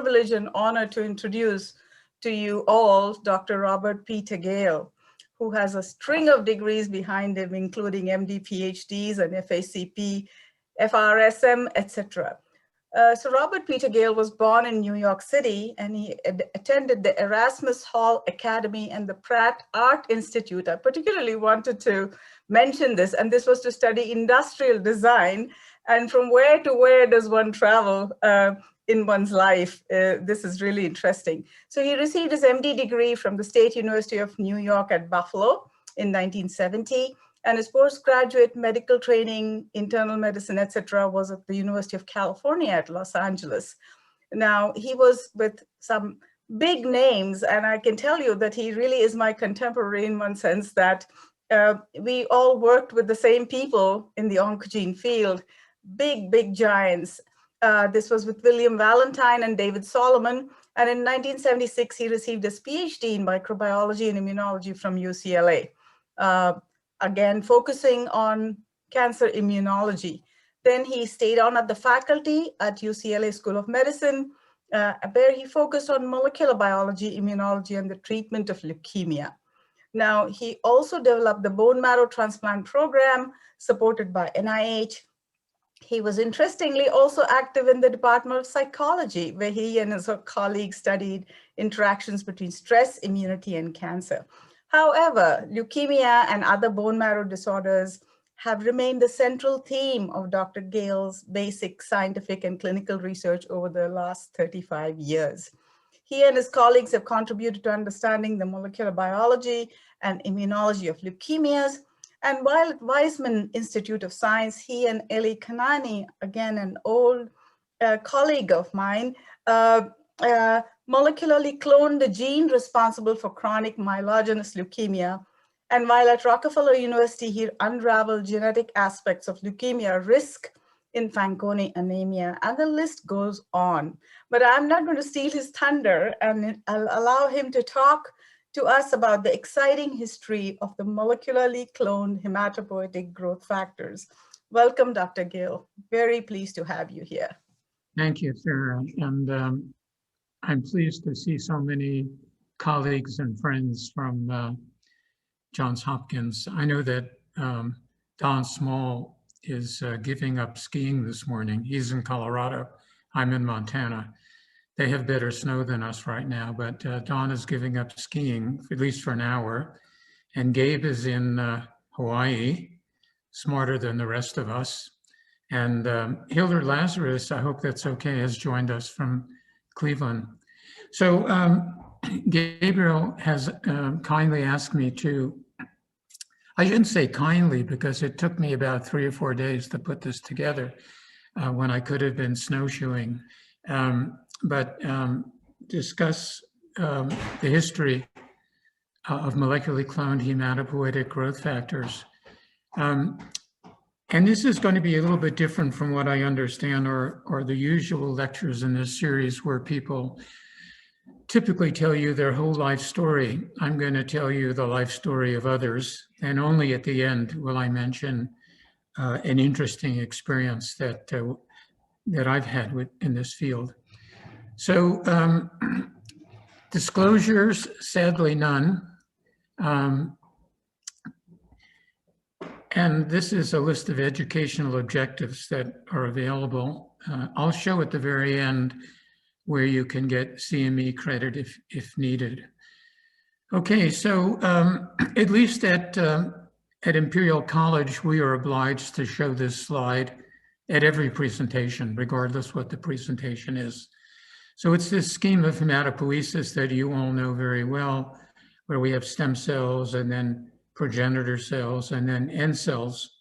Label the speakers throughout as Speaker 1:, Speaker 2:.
Speaker 1: privilege and honor to introduce to you all Dr. Robert Peter Gale, who has a string of degrees behind him, including MD, PhDs, and FACP, FRSM, etc. So Robert Peter Gale was born in New York City, and he attended the Erasmus Hall Academy and the Pratt Art Institute. I particularly wanted to mention this, and this was to study industrial design. And from where to where does one travel in one's life? This is really interesting. So he received his MD degree from the State University of New York at Buffalo in 1970. And his postgraduate medical training, internal medicine, etc., was at the University of California at Los Angeles. Now, he was with some big names, and I can tell you that he really is my contemporary in one sense, that we all worked with the same people in the oncogene field, big giants. This was with William Valentine and David Solomon. And in 1976, he received his PhD in microbiology and immunology from UCLA. Again, focusing on cancer immunology. Then he stayed on at the faculty at UCLA School of Medicine, where he focused on molecular biology, immunology, and the treatment of leukemia. Now, he also developed the bone marrow transplant program supported by NIH. He was interestingly also active in the Department of Psychology, where he and his colleagues studied interactions between stress, immunity, and cancer. However, leukemia and other bone marrow disorders have remained the central theme of Dr. Gale's basic scientific and clinical research over the last 35 years. He and his colleagues have contributed to understanding the molecular biology and immunology of leukemias. And while at Weizmann Institute of Science, he and Eli Kanani, again an old colleague of mine, molecularly cloned the gene responsible for chronic myelogenous leukemia. And while at Rockefeller University, he unraveled genetic aspects of leukemia risk in Fanconi anemia, and the list goes on. But I'm not going to steal his thunder, and I'll allow him to talk to us about the exciting history of the molecularly cloned hematopoietic growth factors. Welcome, Dr. Gale. Very pleased to have you here.
Speaker 2: Thank you, Sarah. And I'm pleased to see so many colleagues and friends from Johns Hopkins. I know that Don Small is giving up skiing this morning. He's in Colorado. I'm in Montana. They have better snow than us right now, but Don is giving up skiing, at least for an hour. And Gabe is in Hawaii, smarter than the rest of us. And Hildur Lazarus, I hope that's okay, has joined us from Cleveland. So Gabriel has kindly asked me to, I shouldn't say kindly because it took me about 3 or 4 days to put this together when I could have been snowshoeing, but discuss the history of molecularly cloned hematopoietic growth factors. And this is going to be a little bit different from what I understand or the usual lectures in this series where people typically tell you their whole life story. I'm going to tell you the life story of others, and only at the end will I mention an interesting experience that I've had in this field. So disclosures, sadly none. And this is a list of educational objectives that are available. I'll show at the very end where you can get CME credit if needed. Okay, so at least at Imperial College, we are obliged to show this slide at every presentation, regardless what the presentation is. So it's this scheme of hematopoiesis that you all know very well, where we have stem cells and then progenitor cells, and then end cells.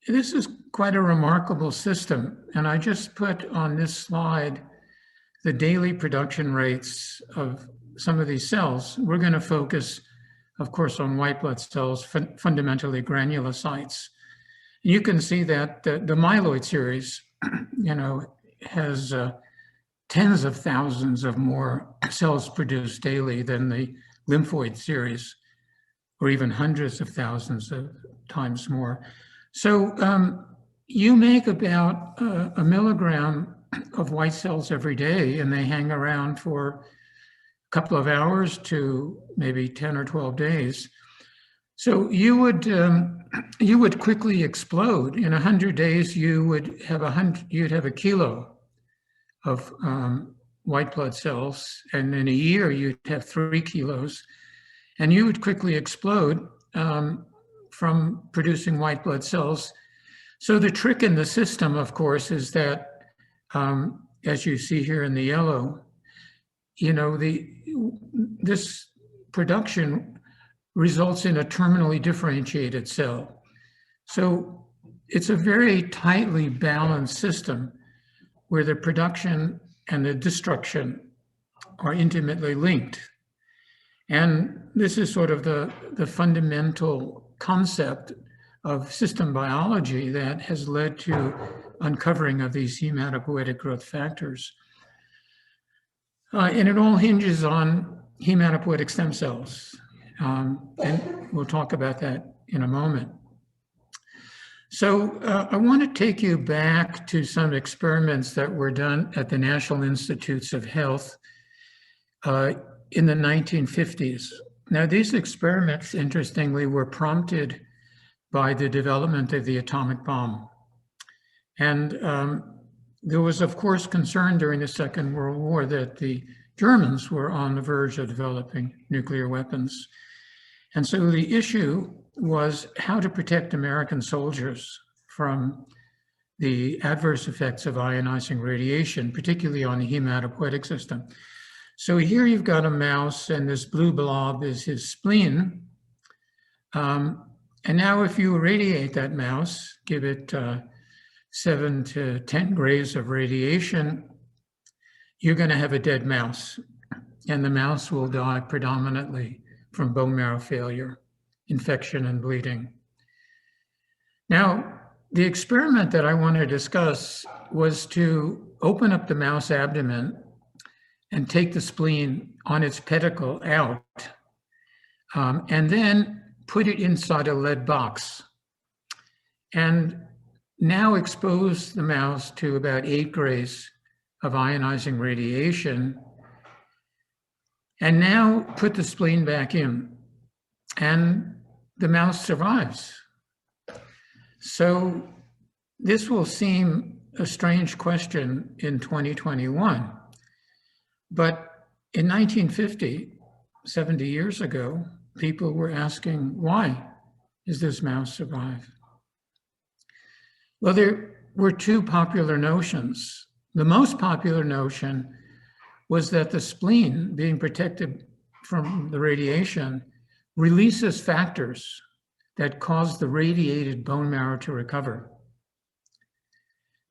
Speaker 2: This is quite a remarkable system. And I just put on this slide the daily production rates of some of these cells. We're going to focus, of course, on white blood cells, fundamentally granulocytes. You can see that the myeloid series, has tens of thousands of more cells produced daily than the lymphoid series, or even hundreds of thousands of times more. So you make about a milligram of white cells every day, and they hang around for a couple of hours to maybe 10 or 12 days. So you would quickly explode. In 100 days, you'd have a kilo of white blood cells, and in a year you'd have 3 kilos, and you would quickly explode from producing white blood cells. So the trick in the system, of course, is that, as you see here in the yellow, this production results in a terminally differentiated cell. So it's a very tightly balanced system where the production and the destruction are intimately linked. And this is sort of the fundamental concept of system biology that has led to uncovering of these hematopoietic growth factors. And it all hinges on hematopoietic stem cells. And we'll talk about that in a moment. So I want to take you back to some experiments that were done at the National Institutes of Health in the 1950s. Now, these experiments, interestingly, were prompted by the development of the atomic bomb. And there was, of course, concern during the Second World War that the Germans were on the verge of developing nuclear weapons. And so the issue was how to protect American soldiers from the adverse effects of ionizing radiation, particularly on the hematopoietic system. So here you've got a mouse, and this blue blob is his spleen. And now if you irradiate that mouse, give it 7 to 10 grays of radiation, you're going to have a dead mouse. And the mouse will die predominantly from bone marrow failure, infection, and bleeding. Now, the experiment that I want to discuss was to open up the mouse abdomen and take the spleen on its pedicle out, and then put it inside a lead box. And now expose the mouse to about 8 grays of ionizing radiation, and now put the spleen back in, and the mouse survives. So this will seem a strange question in 2021, but in 1950, 70 years ago, people were asking, why does this mouse survive? Well, there were 2 popular notions. The most popular notion was that the spleen, being protected from the radiation, releases factors that cause the radiated bone marrow to recover.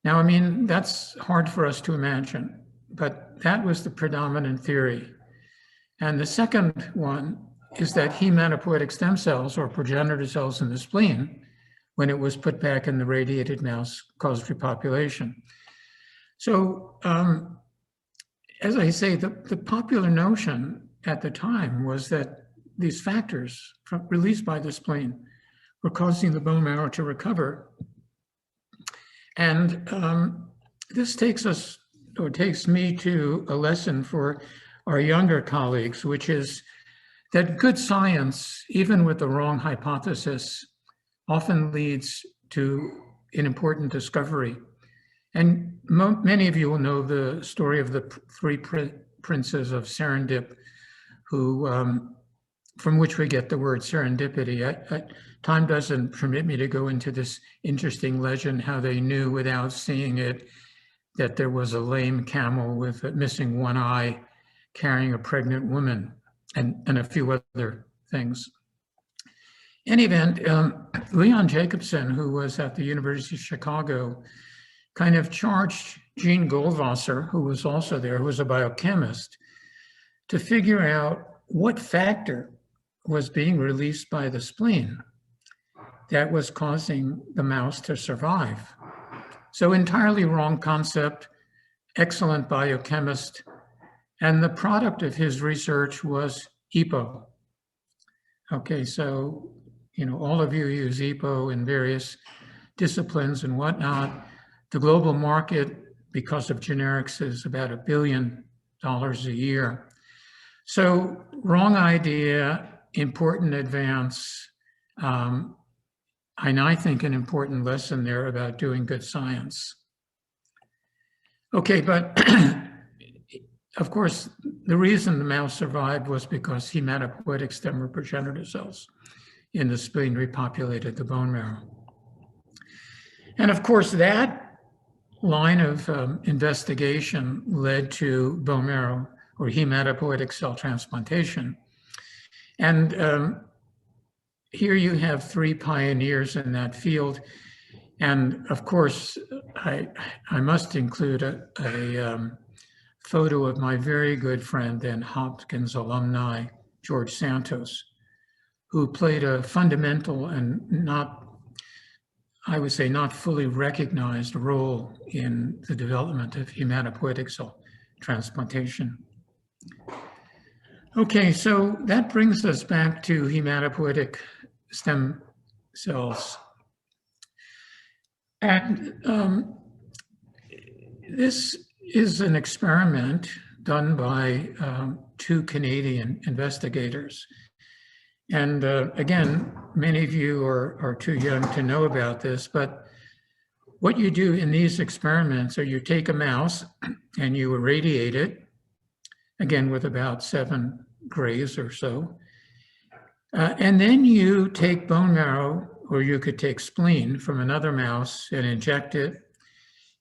Speaker 2: Now, I mean, that's hard for us to imagine, but that was the predominant theory. And the second one is that hematopoietic stem cells, or progenitor cells in the spleen, when it was put back in the radiated mouse, caused repopulation. So, as I say, the popular notion at the time was that these factors released by the spleen were causing the bone marrow to recover. And this takes me to a lesson for our younger colleagues, which is that good science, even with the wrong hypothesis, often leads to an important discovery. And many of you will know the story of the 3 princes of Serendip, who, from which we get the word serendipity. Time doesn't permit me to go into this interesting legend, how they knew without seeing it that there was a lame camel with missing 1 eye carrying a pregnant woman, and a few other things. In any event, Leon Jacobson, who was at the University of Chicago, kind of charged Jean Goldwasser, who was also there, who was a biochemist, to figure out what factor was being released by the spleen that was causing the mouse to survive. So entirely wrong concept, excellent biochemist, and the product of his research was EPO. Okay, so, all of you use EPO in various disciplines and whatnot. The global market because of generics is about $1 billion a year. So wrong idea, important advance, and I think an important lesson there about doing good science. Okay, but of course, the reason the mouse survived was because hematopoietic stem or progenitor cells in the spleen repopulated the bone marrow. And of course, that line of investigation led to bone marrow or hematopoietic cell transplantation. And here you have 3 pioneers in that field. And of course, I must include a photo of my very good friend and Hopkins alumni, George Santos, who played a fundamental and not, I would say, not fully recognized role in the development of hematopoietic cell transplantation. Okay, so that brings us back to hematopoietic stem cells. And this is an experiment done by 2 Canadian investigators. And again, many of you are too young to know about this, but what you do in these experiments are you take a mouse and you irradiate it, again with about 7 grays or so, and then you take bone marrow, or you could take spleen from another mouse and inject it.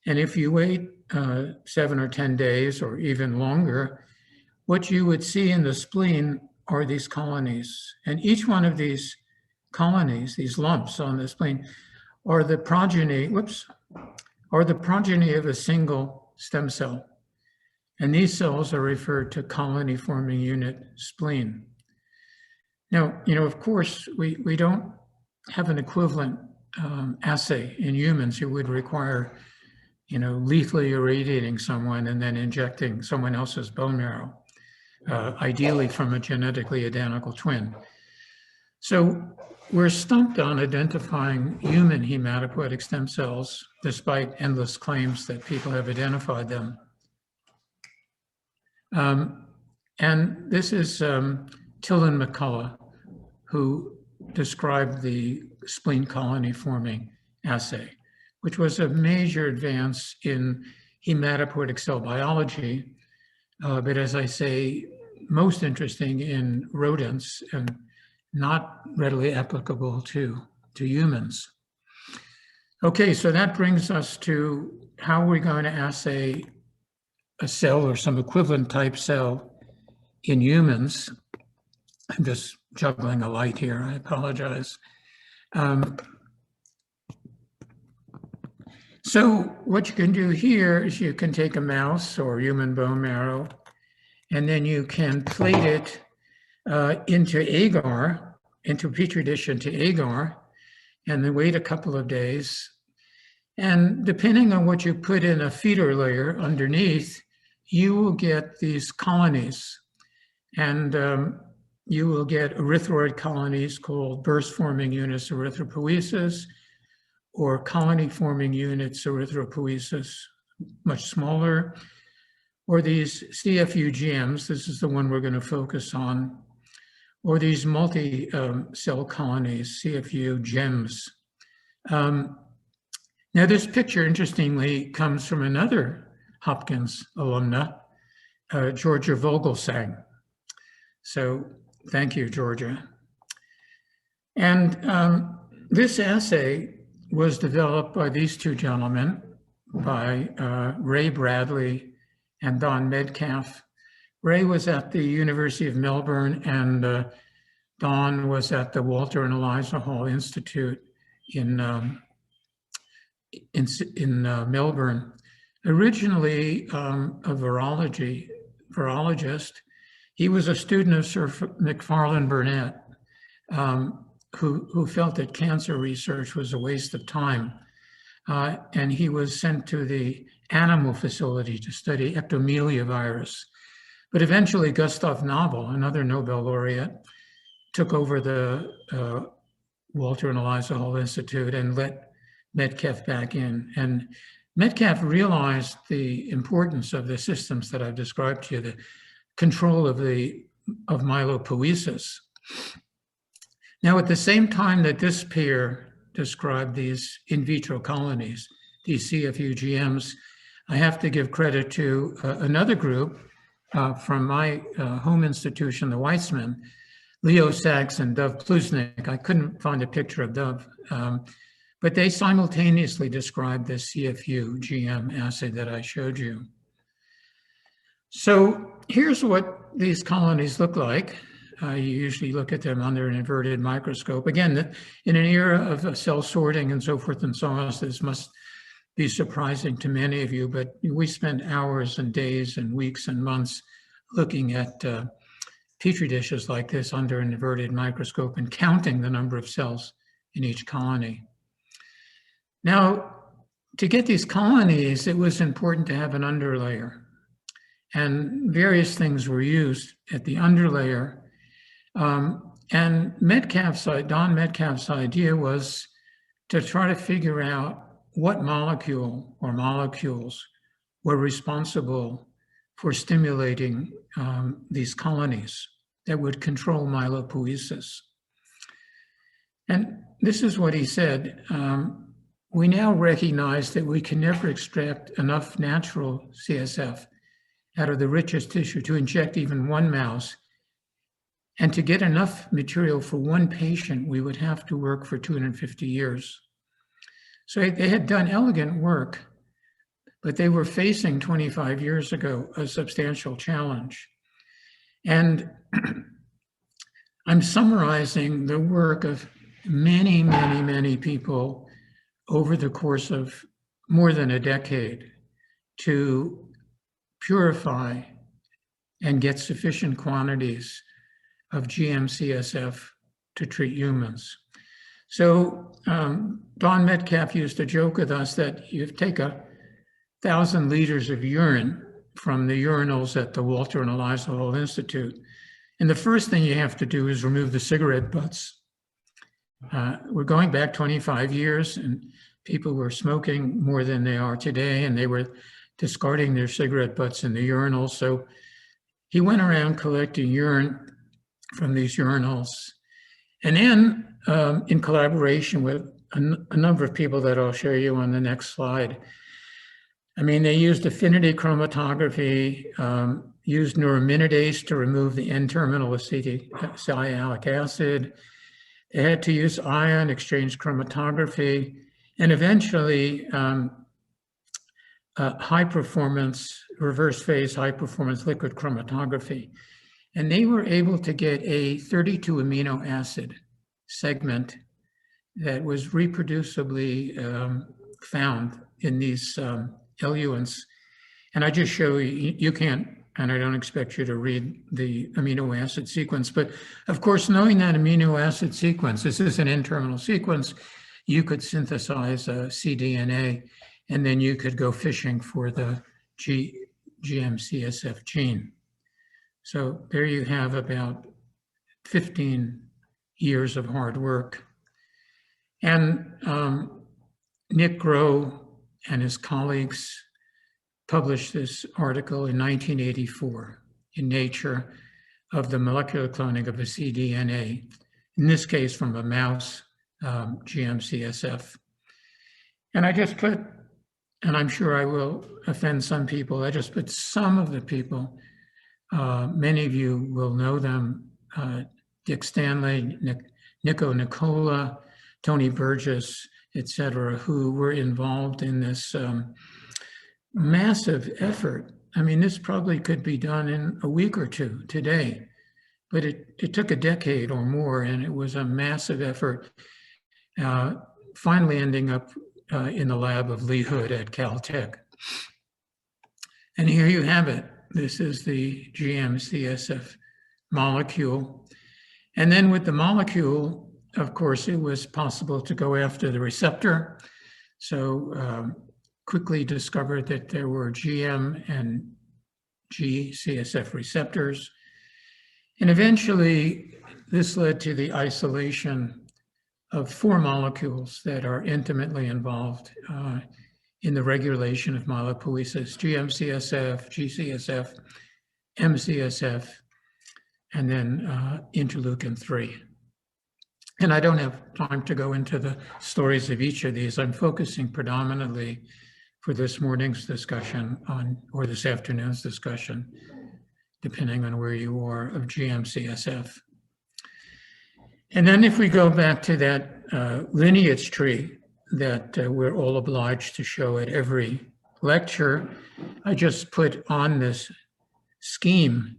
Speaker 2: And if you wait 7 or 10 days or even longer, what you would see in the spleen are these colonies. And each one of these colonies, these lumps on the spleen, are the progeny, are the progeny of a single stem cell. And these cells are referred to colony-forming unit spleen. Now, of course, we don't have an equivalent assay in humans who would require, lethally irradiating someone and then injecting someone else's bone marrow, ideally from a genetically identical twin. So we're stumped on identifying human hematopoietic stem cells, despite endless claims that people have identified them. And this is Tilden McCullough, who described the spleen colony forming assay, which was a major advance in hematopoietic cell biology, but as I say, most interesting in rodents and not readily applicable to humans. Okay, so that brings us to how we're going to assay a cell or some equivalent type cell in humans. I'm just juggling a light here, I apologize. So what you can do here is you can take a mouse or human bone marrow, and then you can plate it into agar, into a petri dish into agar, and then wait a couple of days. And depending on what you put in a feeder layer underneath, you will get these colonies. And you will get erythroid colonies called burst-forming units erythropoiesis, or colony-forming units erythropoiesis, much smaller, or these CFU-GMs, this is the one we're going to focus on, or these multi-cell colonies, CFU-GEMs. Now this picture, interestingly, comes from another Hopkins alumna, Georgia Vogelsang. So thank you, Georgia. And this assay was developed by these 2 gentlemen, by Ray Bradley and Don Metcalf. Ray was at the University of Melbourne, and Don was at the Walter and Eliza Hall Institute in Melbourne. Originally a virologist, he was a student of Sir Macfarlane Burnet, who felt that cancer research was a waste of time. And he was sent to the animal facility to study ectomelia virus. But eventually Gustav Nobel, another Nobel laureate, took over the Walter and Eliza Hall Institute and let Metcalf back in. And Metcalf realized the importance of the systems that I've described to you, the control of myelopoiesis. Now, at the same time that this pair described these in vitro colonies, these CFU-GMs, I have to give credit to another group from my home institution, the Weizmann, Leo Sachs and Dov Plusnik. I couldn't find a picture of Dov, but they simultaneously described this CFU-GM assay that I showed you. So here's what these colonies look like. You usually look at them under an inverted microscope. Again, in an era of cell sorting and so forth and so on, this must be surprising to many of you, but we spent hours and days and weeks and months looking at Petri dishes like this under an inverted microscope and counting the number of cells in each colony. Now, to get these colonies, it was important to have an underlayer. And various things were used at the underlayer. And Don Metcalf's idea was to try to figure out what molecule or molecules were responsible for stimulating these colonies that would control myelopoiesis. And this is what he said. We now recognize that we can never extract enough natural CSF out of the richest tissue to inject even one mouse. And to get enough material for one patient, we would have to work for 250 years. So they had done elegant work, but they were facing 25 years ago a substantial challenge. And I'm summarizing the work of many, many, many people over the course of more than a decade to purify and get sufficient quantities of GM-CSF to treat humans. So Don Metcalf used to joke with us that you take 1,000 liters of urine from the urinals at the Walter and Eliza Hall Institute, and the first thing you have to do is remove the cigarette butts. We're going back 25 years, and people were smoking more than they are today, and they were discarding their cigarette butts in the urinals. So he went around collecting urine from these urinals. And then in collaboration with a number of people that I'll show you on the next slide, I mean, they used affinity chromatography, used neuraminidase to remove the N-terminal acetylsialic acid. They had to use ion exchange chromatography, and eventually high performance, reverse phase, high performance liquid chromatography. And they were able to get a 32 amino acid segment that was reproducibly found in these eluents. And I just show you, you can't, and I don't expect you to read the amino acid sequence, but of course, knowing that amino acid sequence, this is an N-terminal sequence, you could synthesize a cDNA, and then you could go fishing for the GM-CSF gene. So there you have about 15 years of hard work. And Nick Groh and his colleagues published this article in 1984 in Nature of the molecular cloning of a cDNA, in this case from a mouse GM-CSF. And I just put, and I'm sure I will offend some people, I just put some of the people, many of you will know them, Dick Stanley, Nico Nicola, Tony Burgess, et cetera, who were involved in this massive effort. I mean, this probably could be done in a week or two today, but it took a decade or more, and it was a massive effort, finally ending up in the lab of Lee Hood at Caltech. And here you have it. This is the GM-CSF molecule. And then with the molecule, of course, it was possible to go after the receptor. So quickly discovered that there were GM and G-CSF receptors. And eventually, this led to the isolation of 4 molecules that are intimately involved in the regulation of myelopoiesis: GM-CSF, G-CSF, M-CSF, and then interleukin-3. And I don't have time to go into the stories of each of these. I'm focusing predominantly for this morning's discussion on, or this afternoon's discussion, depending on where you are, of GM-CSF. And then if we go back to that lineage tree that we're all obliged to show at every lecture, I just put on this scheme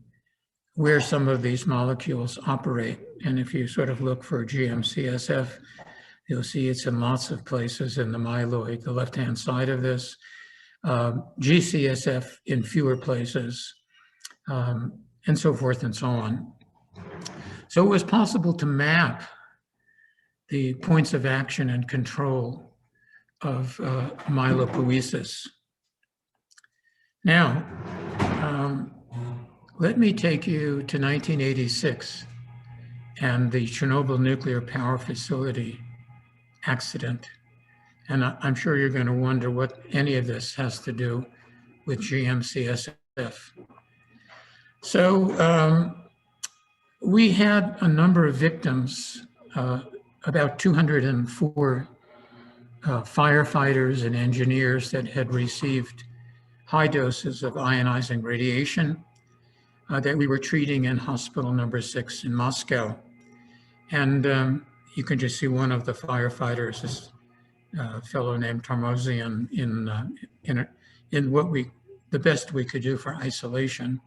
Speaker 2: where some of these molecules operate. And if you sort of look for GM-CSF, you'll see it's in lots of places in the myeloid, the left-hand side of this. G-CSF in fewer places, and so forth and so on. So it was possible to map the points of action and control of myelopoiesis. Now, let me take you to 1986 and the Chernobyl nuclear power facility accident. And I'm sure you're going to wonder what any of this has to do with GM-CSF. So we had a number of victims, about 204 firefighters and engineers that had received high doses of ionizing radiation that we were treating in hospital number 6 in Moscow. And you can just see one of the firefighters, this fellow named Tarmosian, in what the best we could do for isolation.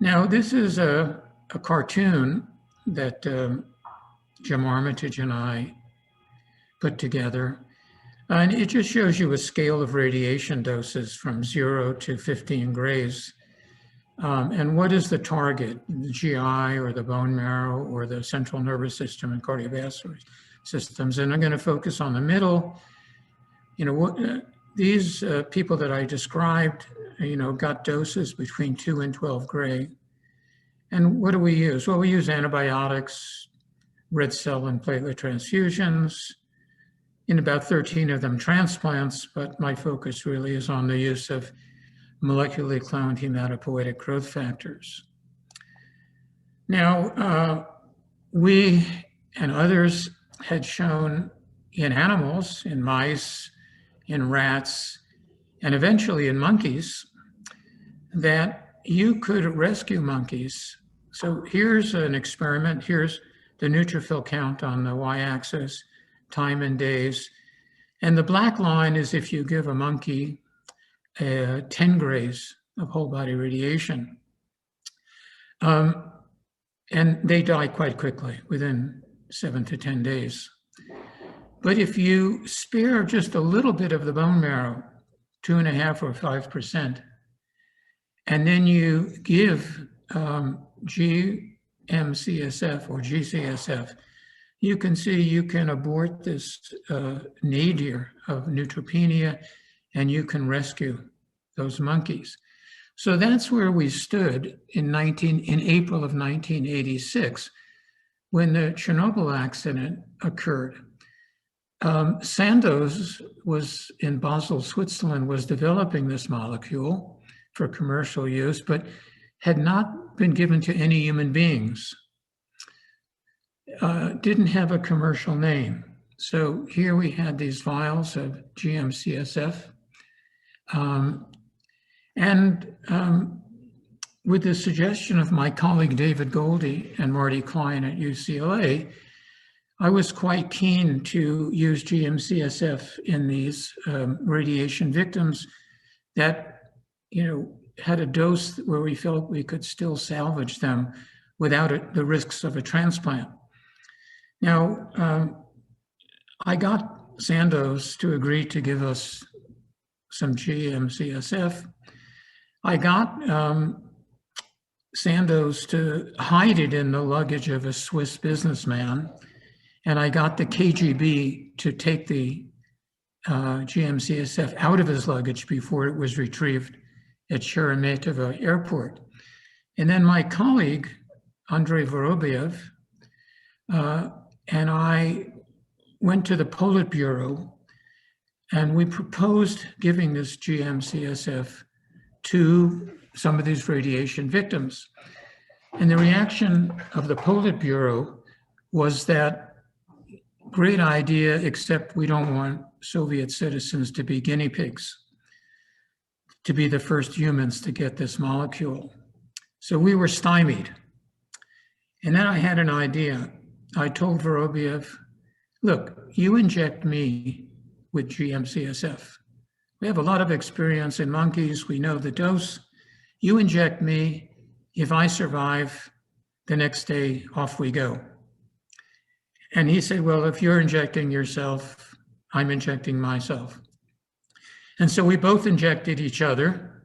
Speaker 2: Now, this is a cartoon that Jim Armitage and I put together. And it just shows you a scale of radiation doses from 0 to 15 grays. And what is the target? The GI or the bone marrow or the central nervous system and cardiovascular systems? And I'm going to focus on the middle. You know, these people that I described, you know, got doses between 2 and 12 gray. And what do we use? Well, we use antibiotics, red cell and platelet transfusions, in about 13 of them transplants, but my focus really is on the use of molecularly cloned hematopoietic growth factors. Now, we and others had shown in animals, in mice, in rats, and eventually in monkeys, that you could rescue monkeys. So here's an experiment. Here's the neutrophil count on the y-axis, time in days. And the black line is if you give a monkey 10 grays of whole body radiation. And they die quite quickly, within 7 to 10 days. But if you spare just a little bit of the bone marrow, 2.5 or 5%, and then you give GM-CSF or G-CSF, you can see you can abort this nadir of neutropenia, and you can rescue those monkeys. So that's where we stood in April of 1986, when the Chernobyl accident occurred. Sandoz was in Basel, Switzerland, was developing this molecule for commercial use, but had not been given to any human beings. Didn't have a commercial name. So here we had these vials of GM-CSF. With the suggestion of my colleague David Goldie and Marty Klein at UCLA, I was quite keen to use GM-CSF in these radiation victims that, you know, had a dose where we felt we could still salvage them without the risks of a transplant. Now, I got Sandoz to agree to give us some GM-CSF. I got Sandoz to hide it in the luggage of a Swiss businessman, and I got the KGB to take the GM-CSF out of his luggage before it was retrieved at Sheremetyevo Airport. And then my colleague, Andrei Vorobiev, and I went to the Politburo And we proposed giving this GM-CSF to some of these radiation victims. And the reaction of the Politburo was that great idea, except we don't want Soviet citizens to be guinea pigs, to be the first humans to get this molecule. So we were stymied. And then I had an idea. I told Vorobiev, look, you inject me with GM-CSF. We have a lot of experience in monkeys. We know the dose. You inject me. If I survive, the next day, off we go. And he said, well, if you're injecting yourself, I'm injecting myself. And so we both injected each other.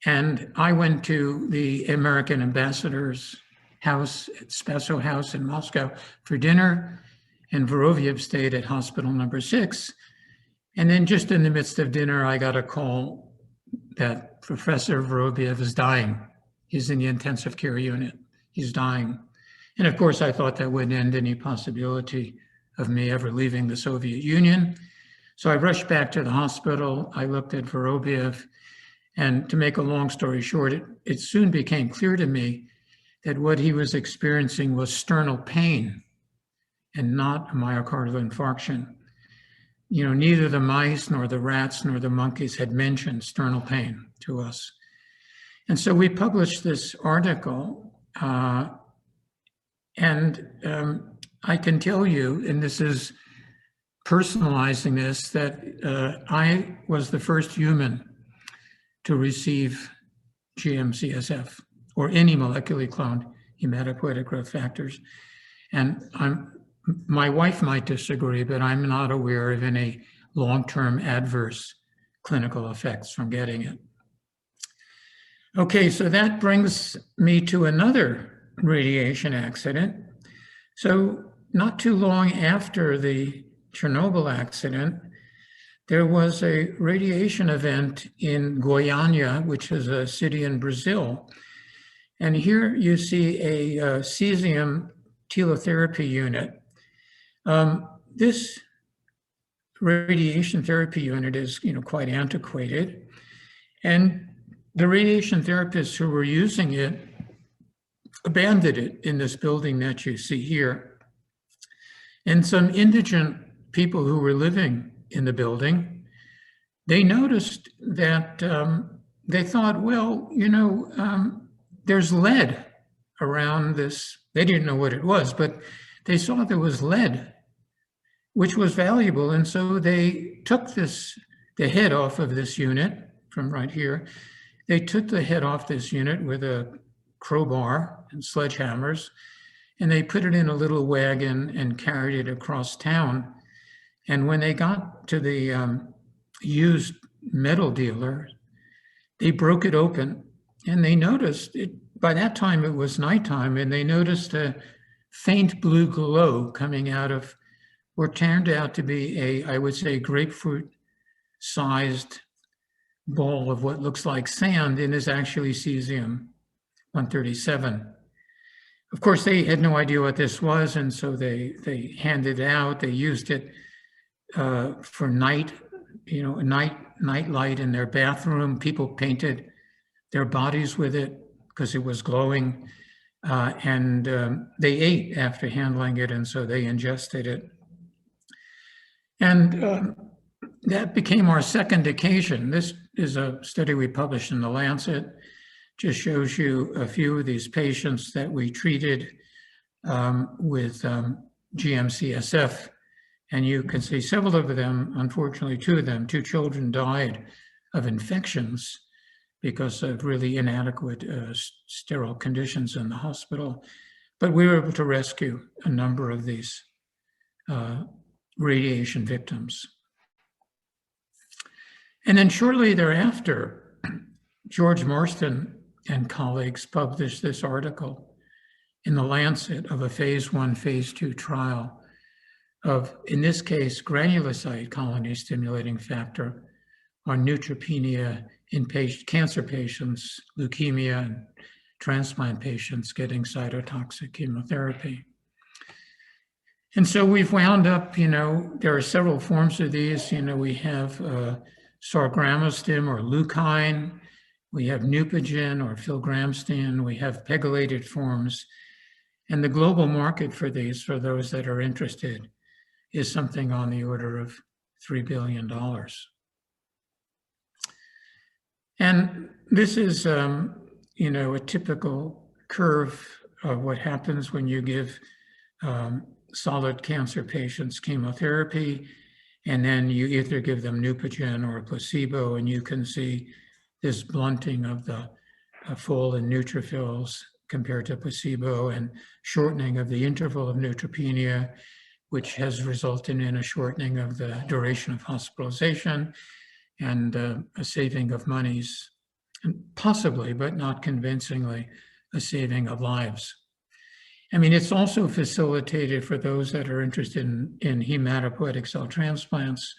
Speaker 2: And I went to the American ambassador's house, Spaso House in Moscow for dinner. And Vorobiev stayed at hospital number 6. And then just in the midst of dinner, I got a call that Professor Vorobiev is dying. He's in the intensive care unit. He's dying. And of course, I thought that would end any possibility of me ever leaving the Soviet Union. So I rushed back to the hospital. I looked at Vorobiev. And to make a long story short, it soon became clear to me that what he was experiencing was sternal pain and not a myocardial infarction. You know, neither the mice nor the rats nor the monkeys had mentioned sternal pain to us. And so we published this article, and I can tell you, and this is personalizing this, that I was the first human to receive GM-CSF or any molecularly cloned hematopoietic growth factors. And my wife might disagree, but I'm not aware of any long-term adverse clinical effects from getting it. Okay, so that brings me to another radiation accident. So not too long after the Chernobyl accident, there was a radiation event in Goiânia, which is a city in Brazil. And here you see a cesium telotherapy unit. This radiation therapy unit is, quite antiquated. And the radiation therapists who were using it abandoned it in this building that you see here. And some indigent people who were living in the building, they noticed that they thought, well, there's lead around this. They didn't know what it was, but they saw there was lead, which was valuable. And so they took the head off of this unit from right here. They took the head off this unit with a crowbar and sledgehammers, and they put it in a little wagon and carried it across town. And when they got to the used metal dealer, they broke it open, and they noticed it. By that time, it was nighttime, and they noticed a faint blue glow coming out of what turned out to be I would say, grapefruit-sized ball of what looks like sand, and is actually cesium-137. Of course, they had no idea what this was, and so they handed it out. They used it for night light in their bathroom. People painted their bodies with it because it was glowing, and they ate after handling it, and so they ingested it. And that became our second occasion. This is a study we published in The Lancet. Just shows you a few of these patients that we treated with GM-CSF. And you can see several of them, unfortunately, two children died of infections because of really inadequate sterile conditions in the hospital. But we were able to rescue a number of these radiation victims. And then shortly thereafter, George Marston and colleagues published this article in The Lancet of a phase 1, phase 2 trial of, in this case, granulocyte colony stimulating factor on neutropenia in cancer patients, leukemia, and transplant patients getting cytotoxic chemotherapy. And so we've wound up, there are several forms of these. We have sargramostim or leucine, we have Neupogen or filgrastim, we have pegylated forms. And the global market for these, for those that are interested, is something on the order of $3 billion. And this is, a typical curve of what happens when you give solid cancer patients chemotherapy, and then you either give them Neupogen or a placebo, and you can see this blunting of the fall in neutrophils compared to placebo, and shortening of the interval of neutropenia, which has resulted in a shortening of the duration of hospitalization and a saving of monies, and possibly, but not convincingly, a saving of lives. I mean, it's also facilitated for those that are interested in hematopoietic cell transplants.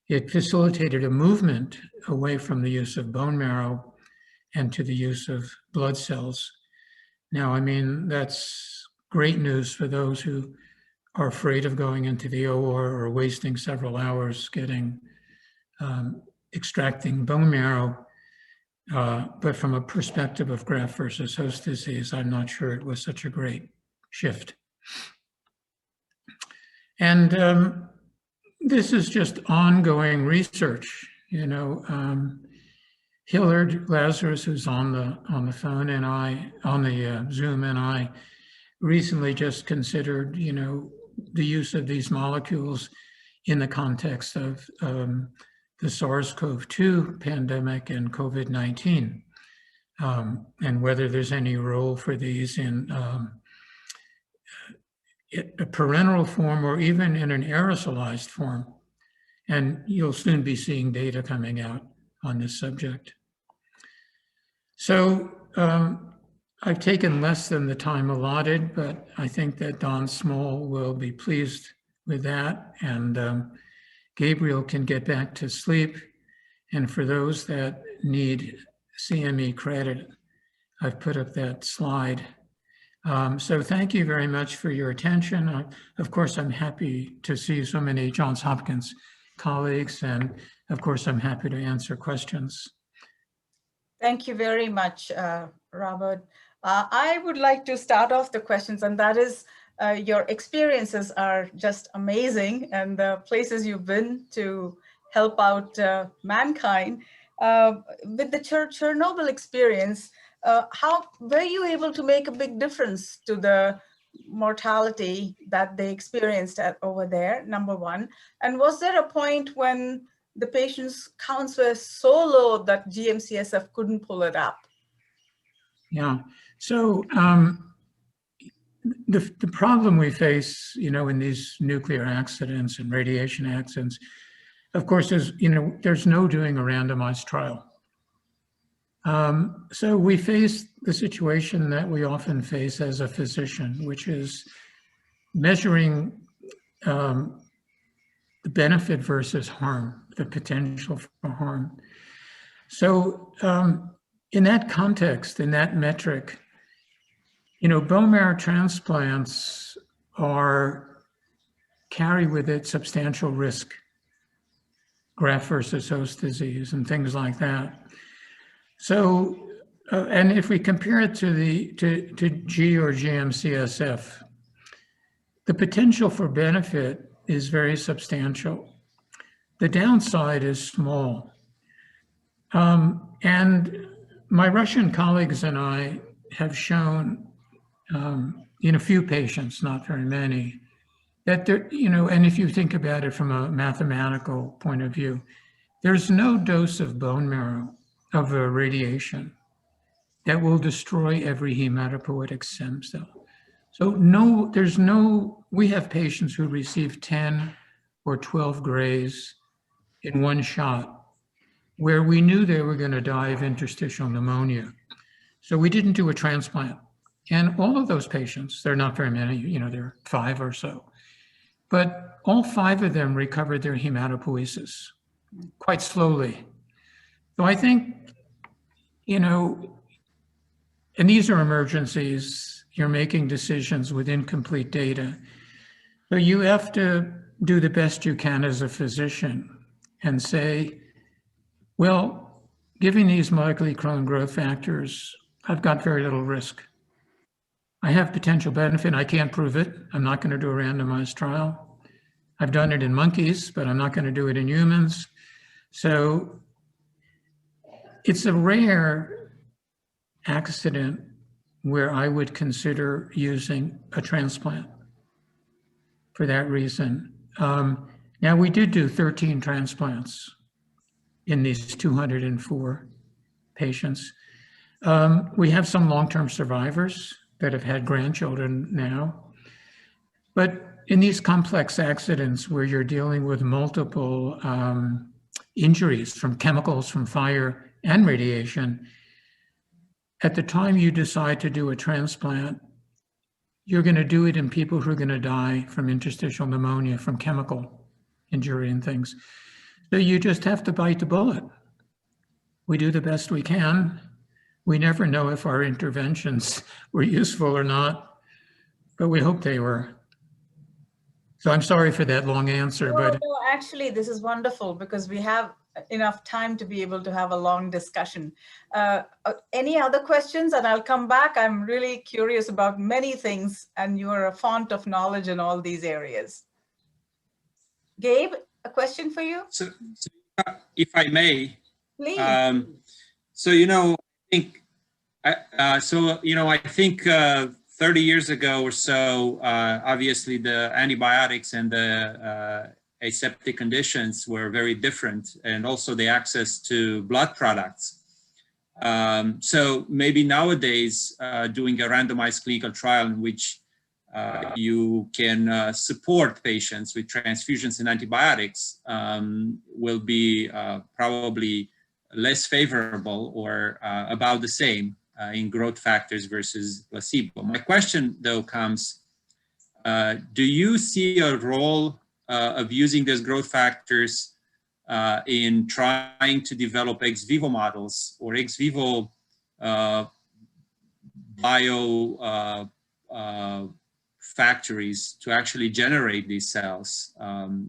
Speaker 2: It facilitated a movement away from the use of bone marrow and to the use of blood cells. Now, I mean, that's great news for those who are afraid of going into the OR or wasting several hours extracting bone marrow. But from a perspective of graft versus host disease, I'm not sure it was such a great shift. And this is just ongoing research. Hillard Lazarus, who's on the phone, and I on the Zoom, and I recently just considered, the use of these molecules in the context of the SARS-CoV-2 pandemic and COVID-19, and whether there's any role for these in a parenteral form or even in an aerosolized form. And you'll soon be seeing data coming out on this subject. So I've taken less than the time allotted, but I think that Don Small will be pleased with that, and Gabriel can get back to sleep. And for those that need CME credit, I've put up that slide. So thank you very much for your attention. Of course, I'm happy to see so many Johns Hopkins colleagues, and of course, I'm happy to answer questions.
Speaker 1: Thank you very much, Robert. I would like to start off the questions, and that is, your experiences are just amazing, and the places you've been to help out mankind. With the Chernobyl experience, how were you able to make a big difference to the mortality that they experienced over there, number one? And was there a point when the patients' counts were so low that GMCSF couldn't pull it up?
Speaker 2: Yeah, so the problem we face, in these nuclear accidents and radiation accidents, of course, is, there's no doing a randomized trial. So we face the situation that we often face as a physician, which is measuring the benefit versus harm, the potential for harm. So in that context, in that metric, bone marrow transplants carry with it substantial risk, graft versus host disease and things like that. So, and if we compare it to G or GM-CSF, the potential for benefit is very substantial. The downside is small. And my Russian colleagues and I have shown in a few patients, not very many, that there, and if you think about it from a mathematical point of view, there's no dose of bone marrow of a radiation that will destroy every hematopoietic stem cell. So we have patients who receive 10 or 12 grays in one shot where we knew they were going to die of interstitial pneumonia. So we didn't do a transplant. And all of those patients, there are not very many, there are 5 or so, but all 5 of them recovered their hematopoiesis quite slowly. So I think, and these are emergencies, you're making decisions with incomplete data. So you have to do the best you can as a physician and say, well, giving these molecularly cloned growth factors, I've got very little risk. I have potential benefit. I can't prove it. I'm not going to do a randomized trial. I've done it in monkeys, but I'm not going to do it in humans. So it's a rare accident where I would consider using a transplant for that reason. Now, we did do 13 transplants in these 204 patients. We have some long-term survivors that have had grandchildren now. But in these complex accidents where you're dealing with multiple injuries from chemicals, from fire and radiation, at the time you decide to do a transplant, you're going to do it in people who are going to die from interstitial pneumonia, from chemical injury and things. So you just have to bite the bullet. We do the best we can. We never know if our interventions were useful or not, but we hope they were. So I'm sorry for that long answer, but
Speaker 1: no, actually, this is wonderful because we have enough time to be able to have a long discussion. Any other questions? And I'll come back. I'm really curious about many things, and you're a font of knowledge in all these areas. Gabe, a question for you?
Speaker 3: So if I may,
Speaker 1: please.
Speaker 3: So I think, I think 30 years ago or so, obviously the antibiotics and the aseptic conditions were very different, and also the access to blood products. So maybe nowadays, doing a randomized clinical trial in which you can support patients with transfusions and antibiotics will be probably less favorable or about the same in growth factors versus placebo. My question, though, comes, do you see a role of using those growth factors in trying to develop ex vivo models or ex vivo bio factories to actually generate these cells?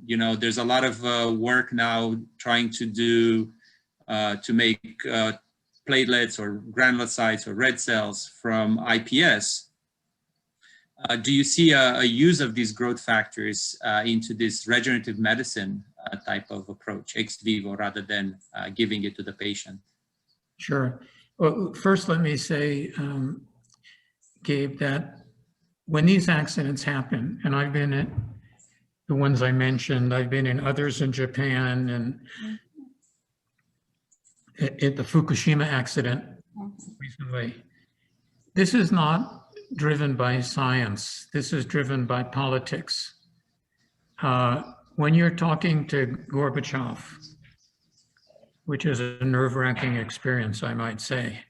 Speaker 3: There's a lot of work now trying to do to make platelets or granulocytes or red cells from iPS. Do you see a use of these growth factors into this regenerative medicine type of approach, ex vivo, rather than giving it to the patient?
Speaker 2: Sure. Well, first let me say, Gabe, that when these accidents happen, and I've been in the ones I mentioned, I've been in others in Japan, and at the Fukushima accident recently, this is not driven by science. This is driven by politics. When you're talking to Gorbachev, which is a nerve-wracking experience, I might say,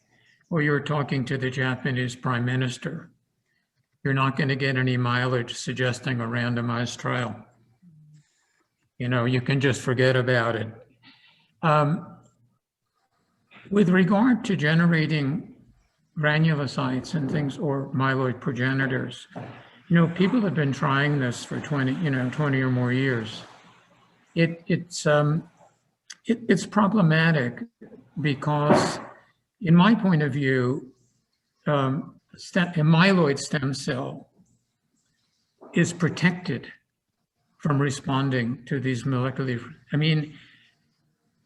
Speaker 2: or you're talking to the Japanese Prime Minister, you're not going to get any mileage suggesting a randomized trial. You can just forget about it. With regard to generating granulocytes and things, or myeloid progenitors, people have been trying this for 20 or more years. It's problematic because, in my point of view, a myeloid stem cell is protected from responding to these molecular.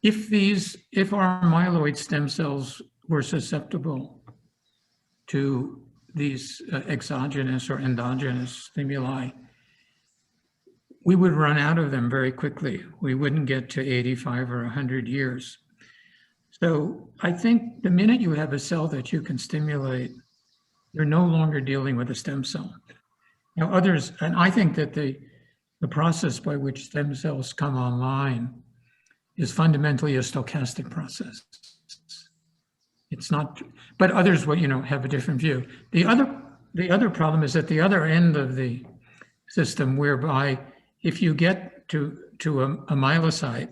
Speaker 2: If our myeloid stem cells were susceptible to these exogenous or endogenous stimuli, we would run out of them very quickly. We wouldn't get to 85 or 100 years. So I think the minute you have a cell that you can stimulate, you're no longer dealing with a stem cell. Now others, and I think that the process by which stem cells come online is fundamentally a stochastic process. It's not, but others will, have a different view. The other problem is at the other end of the system, whereby if you get to a myelocyte,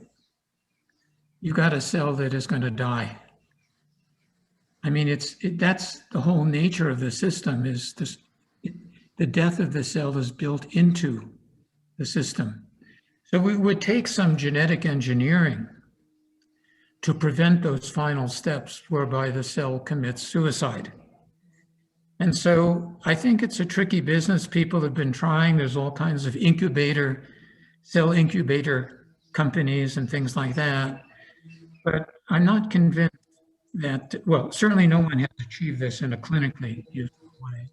Speaker 2: you've got a cell that is going to die. That's the whole nature of the system, is this, the death of the cell is built into the system. So we would take some genetic engineering to prevent those final steps whereby the cell commits suicide. And so I think it's a tricky business. People have been trying. There's all kinds of cell incubator companies and things like that. But I'm not convinced that, well, certainly no one has achieved this in a clinically useful way.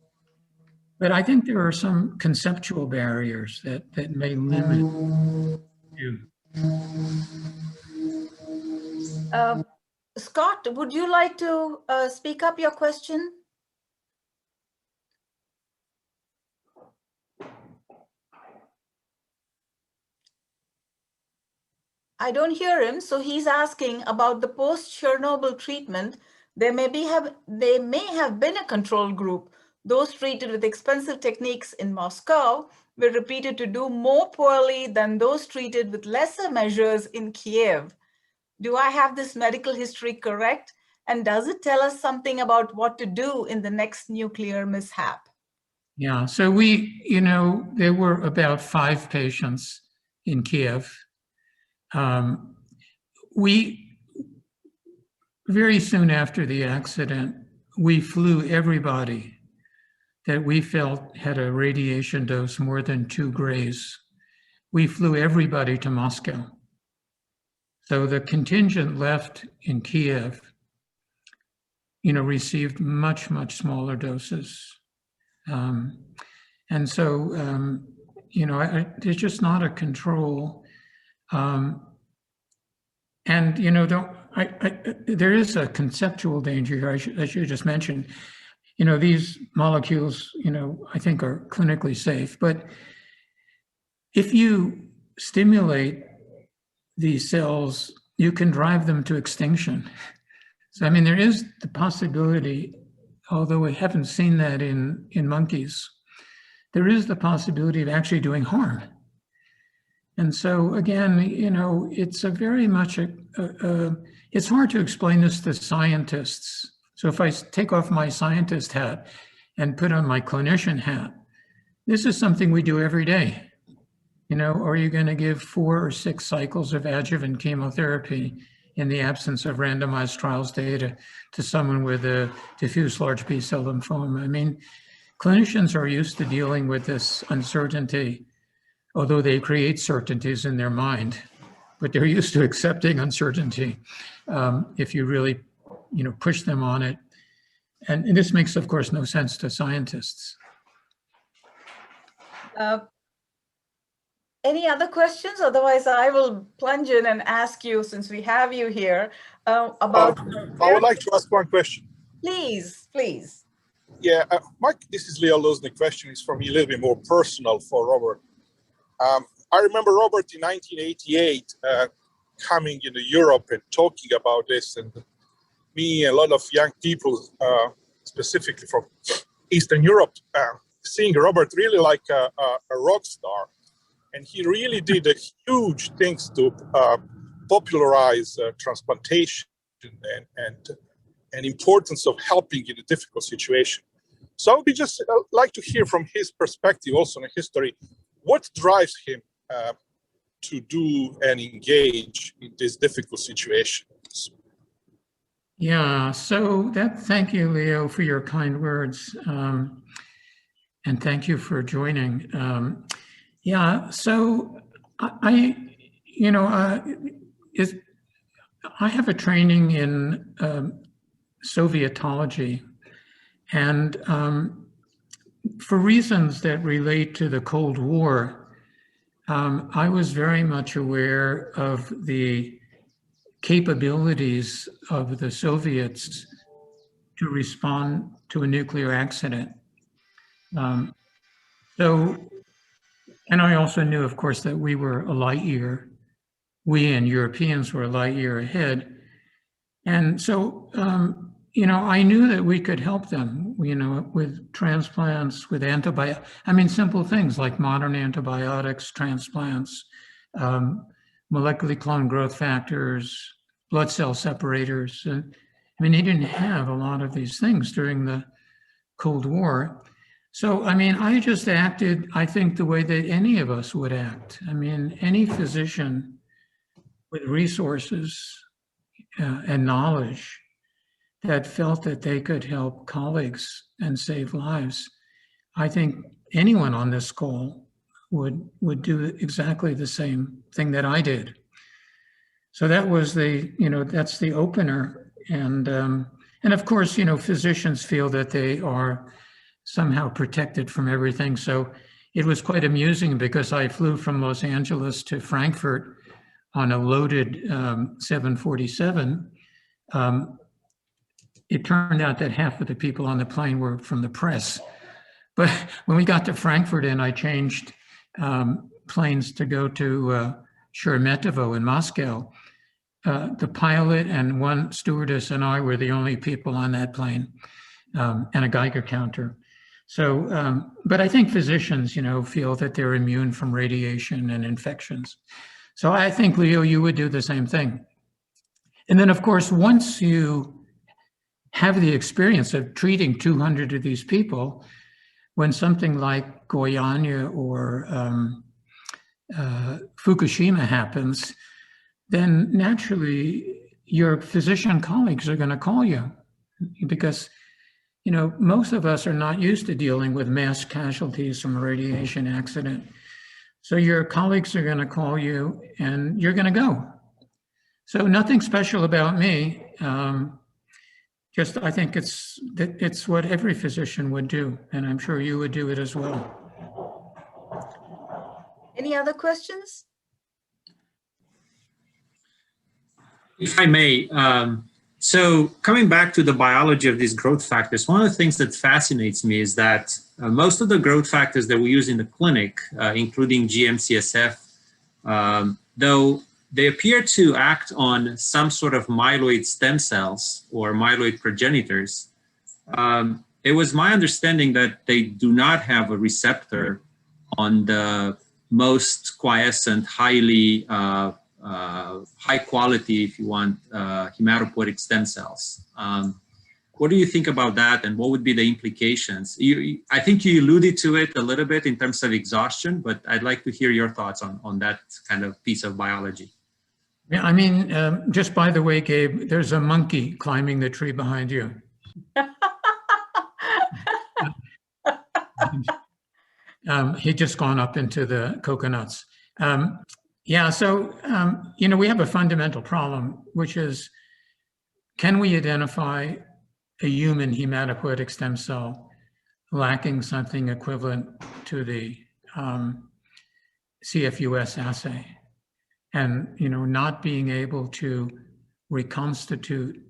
Speaker 2: But I think there are some conceptual barriers that may limit you.
Speaker 1: Scott, would you like to speak up your question? I don't hear him, so he's asking about the post-Chernobyl treatment. They may have been a control group. Those treated with expensive techniques in Moscow were repeated to do more poorly than those treated with lesser measures in Kiev. Do I have this medical history correct? And does it tell us something about what to do in the next nuclear mishap?
Speaker 2: Yeah, so there were about 5 patients in Kiev. We, very soon after the accident, we flew everybody that we felt had a radiation dose more than 2 grays. We flew everybody to Moscow. So the contingent left in Kiev, received much, much smaller doses. And so, there's just not a control. And, there is a conceptual danger here, as you just mentioned. These molecules, I think are clinically safe, but if you stimulate these cells, you can drive them to extinction. So, there is the possibility, although we haven't seen that in monkeys, there is the possibility of actually doing harm. And so again, it's a very much it's hard to explain this to scientists. So if I take off my scientist hat and put on my clinician hat, this is something we do every day. Are you going to give 4 or 6 cycles of adjuvant chemotherapy in the absence of randomized trials data to someone with a diffuse large B-cell lymphoma? Clinicians are used to dealing with this uncertainty, although they create certainties in their mind, but they're used to accepting uncertainty if you really, push them on it. And this makes, of course, no sense to scientists.
Speaker 1: Any other questions? Otherwise, I will plunge in and ask you, since we have you here, about...
Speaker 4: I would like to ask one question.
Speaker 1: Please, please.
Speaker 4: Yeah, Mark, this is Leo Luznik. Question is for me a little bit more personal for Robert. I remember Robert in 1988 coming into Europe and talking about this, and me and a lot of young people, specifically from Eastern Europe, seeing Robert really like a rock star. And he really did a huge things to popularize transplantation and importance of helping in a difficult situation. So I would be just like to hear from his perspective, also in history, what drives him to do and engage in this difficult situation.
Speaker 2: Yeah, so thank you, Leo, for your kind words. And thank you for joining. Yeah, so I have a training in Sovietology, and for reasons that relate to the Cold War, I was very much aware of the capabilities of the Soviets to respond to a nuclear accident. And I also knew, of course, that we were a light year. We and Europeans were a light year ahead. And so, I knew that we could help them, with transplants, with antibiotics. Simple things like modern antibiotics, transplants, molecularly cloned growth factors, blood cell separators. They didn't have a lot of these things during the Cold War. So, I mean, I just acted, I think, the way that any of us would act. I mean, any physician with resources and knowledge that felt that they could help colleagues and save lives, I think anyone on this call would do exactly the same thing that I did. So that was the, that's the opener. And of course, physicians feel that they are somehow protected from everything. So it was quite amusing because I flew from Los Angeles to Frankfurt on a loaded 747. It turned out that half of the people on the plane were from the press. But when we got to Frankfurt and I changed planes to go to Sheremetyevo in Moscow, the pilot and one stewardess and I were the only people on that plane, and a Geiger counter. So, but I think physicians, feel that they're immune from radiation and infections. So I think, Leo, you would do the same thing. And then, of course, once you have the experience of treating 200 of these people, when something like Goiânia or Fukushima happens, then naturally your physician colleagues are going to call you because, most of us are not used to dealing with mass casualties from a radiation accident. So your colleagues are going to call you and you're going to go. So nothing special about me. Just I think it's what every physician would do, and I'm sure you would do it as well.
Speaker 1: Any other questions?
Speaker 3: If I may, so coming back to the biology of these growth factors, one of the things that fascinates me is that most of the growth factors that we use in the clinic, including GM-CSF, though they appear to act on some sort of myeloid stem cells or myeloid progenitors, it was my understanding that they do not have a receptor on the most quiescent, highly high quality, if you want, hematopoietic stem cells. What do you think about that, and what would be the implications? I think you alluded to it a little bit in terms of exhaustion, but I'd like to hear your thoughts on that kind of piece of biology.
Speaker 2: Yeah, I mean, just by the way, Gabe, there's a monkey climbing the tree behind you. He just gone up into the coconuts. Yeah, so, we have a fundamental problem, which is, can we identify a human hematopoietic stem cell lacking something equivalent to the CFUS assay? And, not being able to reconstitute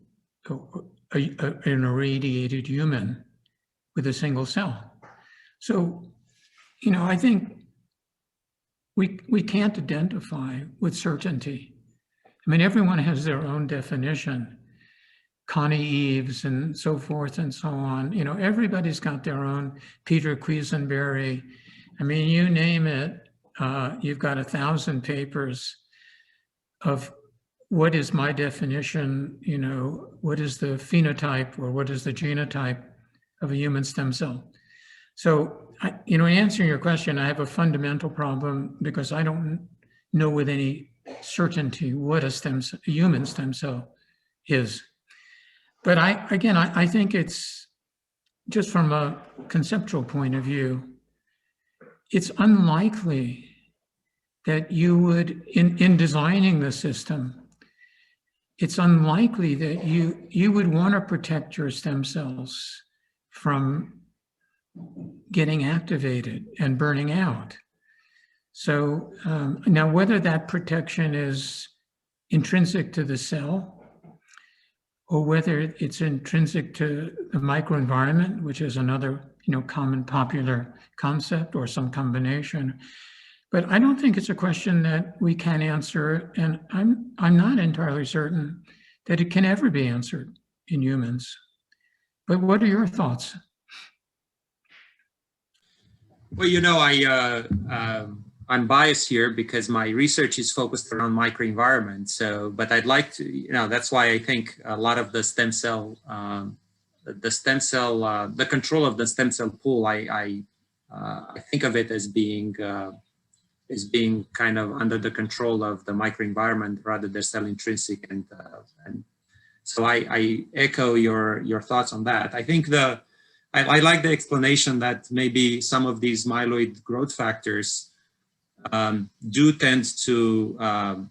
Speaker 2: an irradiated human with a single cell. So, I think we can't identify with certainty. I mean, everyone has their own definition. Connie Eves and so forth and so on. Everybody's got their own. Peter Quisenberry. I mean, you name it, you've got 1,000 papers of what is my definition, what is the phenotype or what is the genotype of a human stem cell. So, in answering your question, I have a fundamental problem because I don't know with any certainty what a human stem cell is. But I think it's just from a conceptual point of view, it's unlikely that you would, in designing the system, it's unlikely that you would want to protect your stem cells from getting activated and burning out. So now whether that protection is intrinsic to the cell or whether it's intrinsic to the microenvironment, which is another common popular concept, or some combination. But I don't think it's a question that we can answer, and I'm not entirely certain that it can ever be answered in humans. But what are your thoughts?
Speaker 3: Well, I'm biased here because my research is focused around microenvironment. So, but I'd like to, that's why I think a lot of the stem cell the stem cell, the control of the stem cell pool, I think of it as being kind of under the control of the microenvironment rather than cell intrinsic, and so I echo your thoughts on that. I think I like the explanation that maybe some of these myeloid growth factors do tend to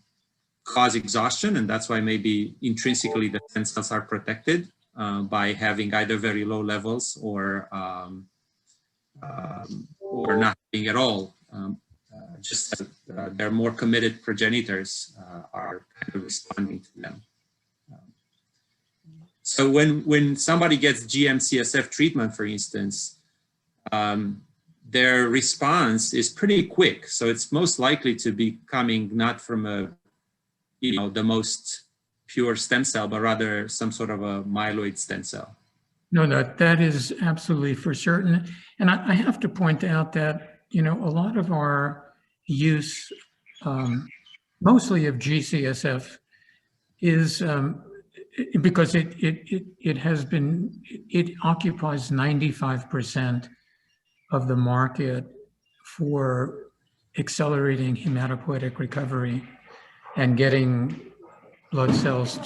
Speaker 3: cause exhaustion, and that's why maybe intrinsically the stem cells are protected by having either very low levels or not having at all. Just that their more committed progenitors are kind of responding to them. So when somebody gets GM-CSF treatment, for instance, their response is pretty quick. So it's most likely to be coming not from the most pure stem cell, but rather some sort of a myeloid stem cell.
Speaker 2: No, that is absolutely for certain. And I have to point out that, a lot of our use, mostly of GCSF, is because it occupies 95% of the market for accelerating hematopoietic recovery and getting blood cells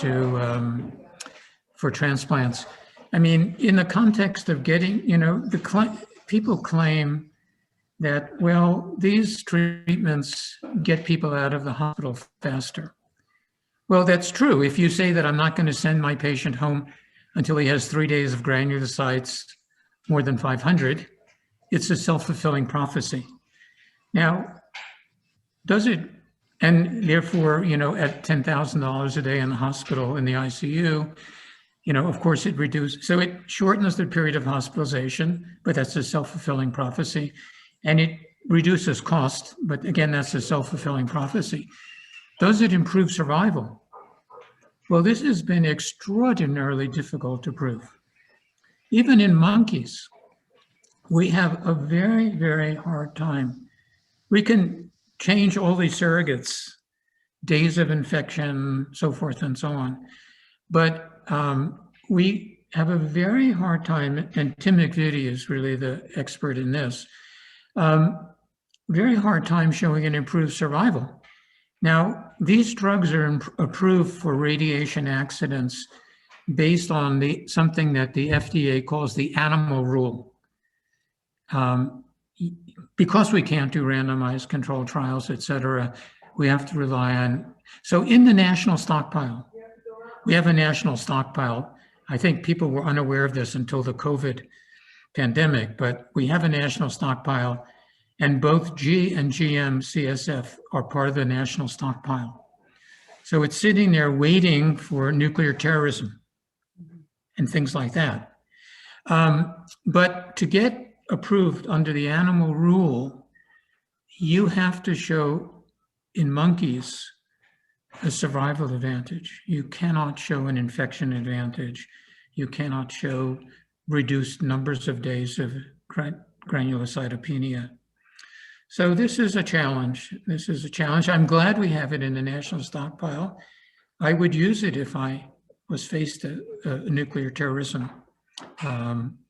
Speaker 2: for transplants. I mean, in the context of getting, people claim that, well, these treatments get people out of the hospital faster. Well, that's true. If you say that I'm not going to send my patient home until he has 3 days of granulocytes more than 500, it's a self-fulfilling prophecy. Now, does it, and therefore, at $10,000 a day in the hospital, in the ICU, of course it reduces, so it shortens the period of hospitalization, but that's a self-fulfilling prophecy. And it reduces cost, but again, that's a self-fulfilling prophecy. Does it improve survival? Well, this has been extraordinarily difficult to prove. Even in monkeys, we have a very, very hard time. We can change all these surrogates, days of infection, so forth and so on. But we have a very hard time, and Tim McVitie is really the expert in this, very hard time showing an improved survival. Now, these drugs are approved for radiation accidents based on something that the FDA calls the animal rule. Because we can't do randomized controlled trials, et cetera, we have to rely on, so in the national stockpile, we have a national stockpile. I think people were unaware of this until the COVID pandemic, but we have a national stockpile, and both G and GM CSF are part of the national stockpile. So it's sitting there waiting for nuclear terrorism and things like that. But to get approved under the animal rule, you have to show in monkeys a survival advantage. You cannot show an infection advantage. You cannot show reduced numbers of days of granulocytopenia. So this is a challenge. This is a challenge. I'm glad we have it in the national stockpile. I would use it if I was faced a nuclear terrorism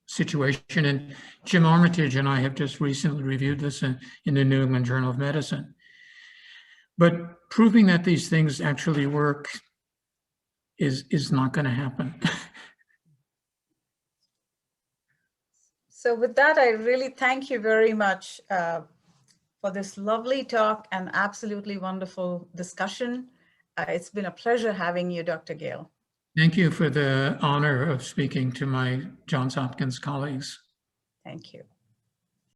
Speaker 2: situation. And Jim Armitage and I have just recently reviewed this in the New England Journal of Medicine. But proving that these things actually work is not going to happen.
Speaker 1: So with that, I really thank you very much for this lovely talk and absolutely wonderful discussion. It's been a pleasure having you, Dr. Gale.
Speaker 2: Thank you for the honor of speaking to my Johns Hopkins colleagues.
Speaker 1: Thank you.